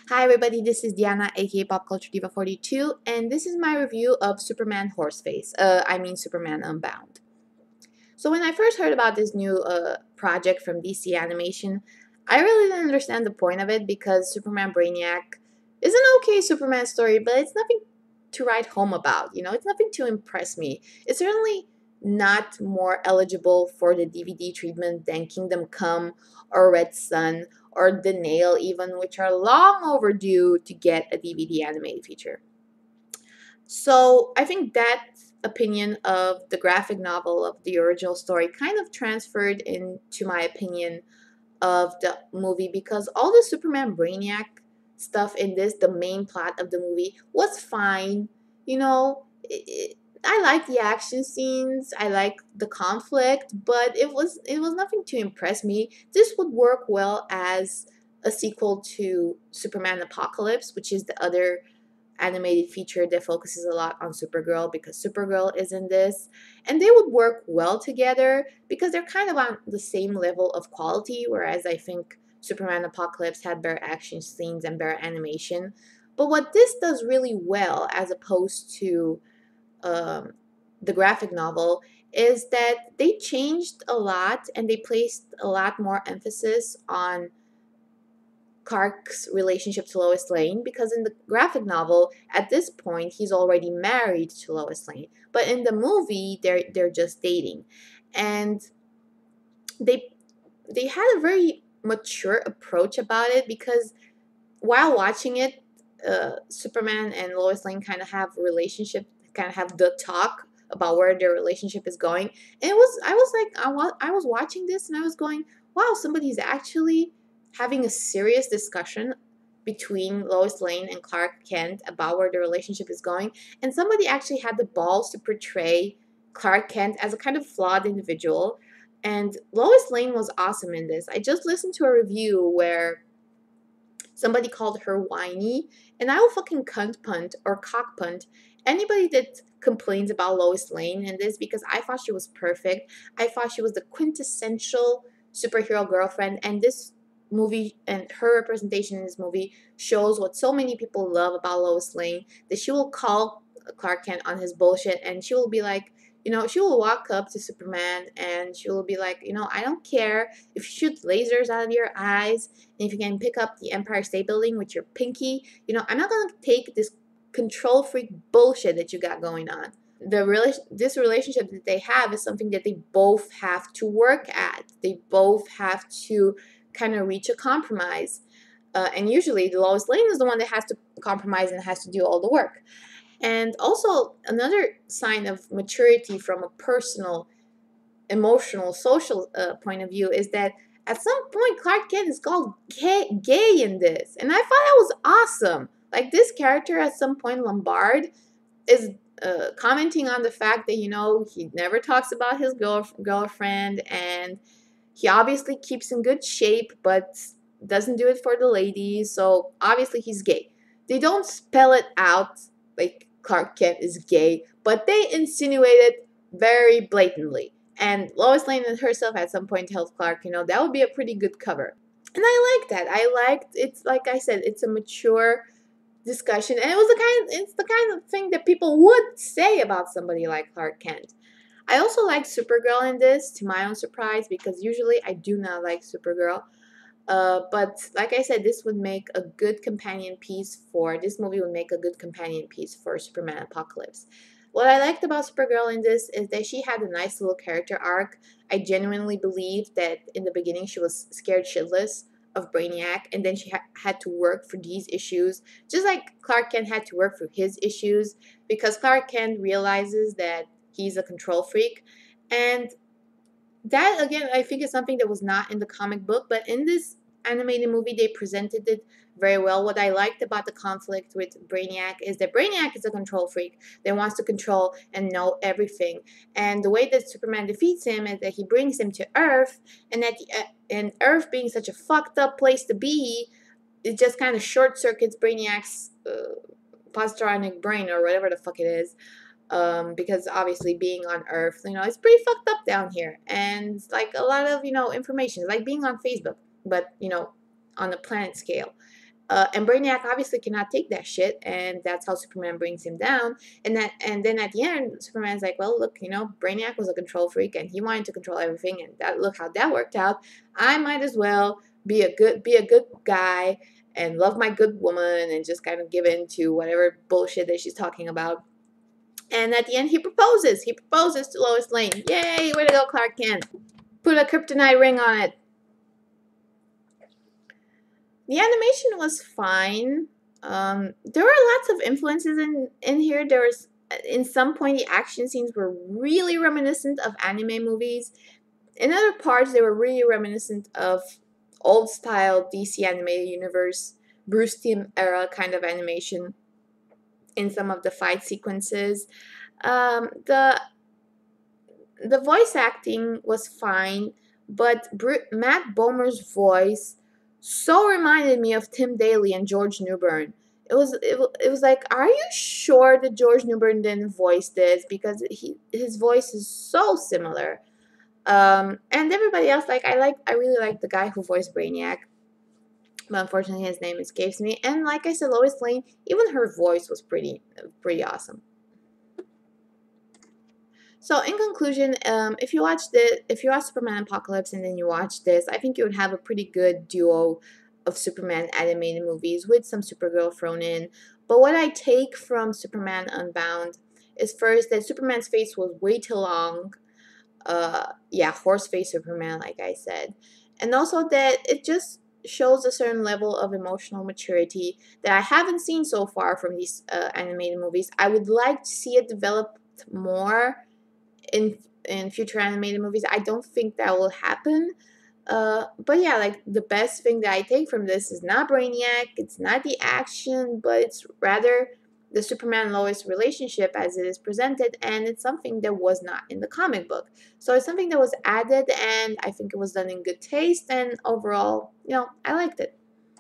Hi everybody, this is Diana aka Pop Culture Diva 42 and this is my review of Superman Horseface. Superman Unbound. So when I first heard about this new project from DC Animation, I really didn't understand the point of it because Superman Brainiac is an okay Superman story, but it's nothing to write home about. It's nothing to impress me. It's certainly not more eligible for the DVD treatment than Kingdom Come or Red Sun or The Nail, even, which are long overdue to get a DVD animated feature. So I think that opinion of the graphic novel of the original story kind of transferred into my opinion of the movie because all the Superman Brainiac stuff in this, the main plot of the movie, was fine. I like the action scenes, I like the conflict, but it was nothing to impress me. This would work well as a sequel to Superman Apocalypse, which is the other animated feature that focuses a lot on Supergirl because Supergirl is in this. And they would work well together because they're kind of on the same level of quality, whereas I think Superman Apocalypse had better action scenes and better animation. But what this does really well, as opposed to um, the graphic novel, is that they changed a lot and they placed a lot more emphasis on Clark's relationship to Lois Lane, because in the graphic novel at this point he's already married to Lois Lane, but in the movie they're just dating. And they they had a very mature approach about it because while watching it, Superman and Lois Lane kind of have a relationship, kind of have the talk about where their relationship is going. And I was watching this and I was going, wow, somebody's actually having a serious discussion between Lois Lane and Clark Kent about where the relationship is going. And somebody actually had the balls to portray Clark Kent as a kind of flawed individual. And Lois Lane was awesome in this. I just listened to a review where somebody called her whiny, and I will fucking cunt punt or cock punt anybody that complains about Lois Lane in this, because I thought she was perfect. I thought she was the quintessential superhero girlfriend, and this movie and her representation in this movie shows what so many people love about Lois Lane, that she will call Clark Kent on his bullshit and she will be like, she will walk up to Superman and she will be like, I don't care if you shoot lasers out of your eyes and if you can pick up the Empire State Building with your pinky, I'm not going to take this control freak bullshit that you got going on. This relationship that they have is something that they both have to work at. They both have to kind of reach a compromise. And usually the Lois Lane is the one that has to compromise and has to do all the work. And also another sign of maturity from a personal, emotional, social point of view is that at some point Clark Kent is called gay in this, and I thought that was awesome. Like, this character at some point, Lombard, is commenting on the fact that he never talks about his girlfriend, and he obviously keeps in good shape, but doesn't do it for the ladies. So obviously he's gay. They don't spell it out like Clark Kent is gay, but they insinuate it very blatantly. And Lois Lane herself at some point tells Clark, that would be a pretty good cover. And I like that. I liked it's, like I said, it's a mature discussion, and it's the kind of thing that people would say about somebody like Clark Kent. I also like Supergirl in this, to my own surprise, because usually I do not like Supergirl. But like I said, this movie would make a good companion piece for Superman Apocalypse. What I liked about Supergirl in this is that she had a nice little character arc. I genuinely believe that in the beginning she was scared shitless of Brainiac, and then she had to work for these issues, just like Clark Kent had to work for his issues, because Clark Kent realizes that he's a control freak. And that, again, I think is something that was not in the comic book, but in this animated movie they presented it very well. What I liked about the conflict with Brainiac is that Brainiac is a control freak that wants to control and know everything, and the way that Superman defeats him is that he brings him to Earth, and and Earth being such a fucked up place to be, it just kind of short circuits Brainiac's positronic brain, or whatever the fuck it is. Because obviously being on Earth, it's pretty fucked up down here, and it's like a lot of information. It's like being on Facebook, but on a planet scale. And Brainiac obviously cannot take that shit, and that's how Superman brings him down. And then at the end, Superman's like, "Well, look, Brainiac was a control freak, and he wanted to control everything, and that look how that worked out. I might as well be a good guy and love my good woman, and just kind of give in to whatever bullshit that she's talking about." And at the end, he proposes. He proposes to Lois Lane. Yay! Way to go, Clark Kent. Put a kryptonite ring on it. The animation was fine. There were lots of influences in here. There was in some point the action scenes were really reminiscent of anime movies. In other parts, they were really reminiscent of old style DC animated universe, Bruce Timm era kind of animation in some of the fight sequences. The voice acting was fine, but Matt Bomer's voice so reminded me of Tim Daly and George Newbern. It was like, are you sure that George Newbern didn't voice this? Because his voice is so similar. And everybody else, like I really like the guy who voiced Brainiac, but unfortunately his name escapes me. And like I said, Lois Lane, even her voice was pretty awesome. So in conclusion, if you watch Superman Apocalypse and then you watch this, I think you would have a pretty good duo of Superman animated movies with some Supergirl thrown in. But what I take from Superman Unbound is first that Superman's face was way too long. Yeah, horse face Superman, like I said, and also that it just shows a certain level of emotional maturity that I haven't seen so far from these animated movies. I would like to see it developed more in future animated movies. I don't think that will happen. But yeah, like the best thing that I take from this is not Brainiac, it's not the action, but it's rather the Superman Lois relationship as it is presented, and it's something that was not in the comic book. So it's something that was added, and I think it was done in good taste, and overall, I liked it.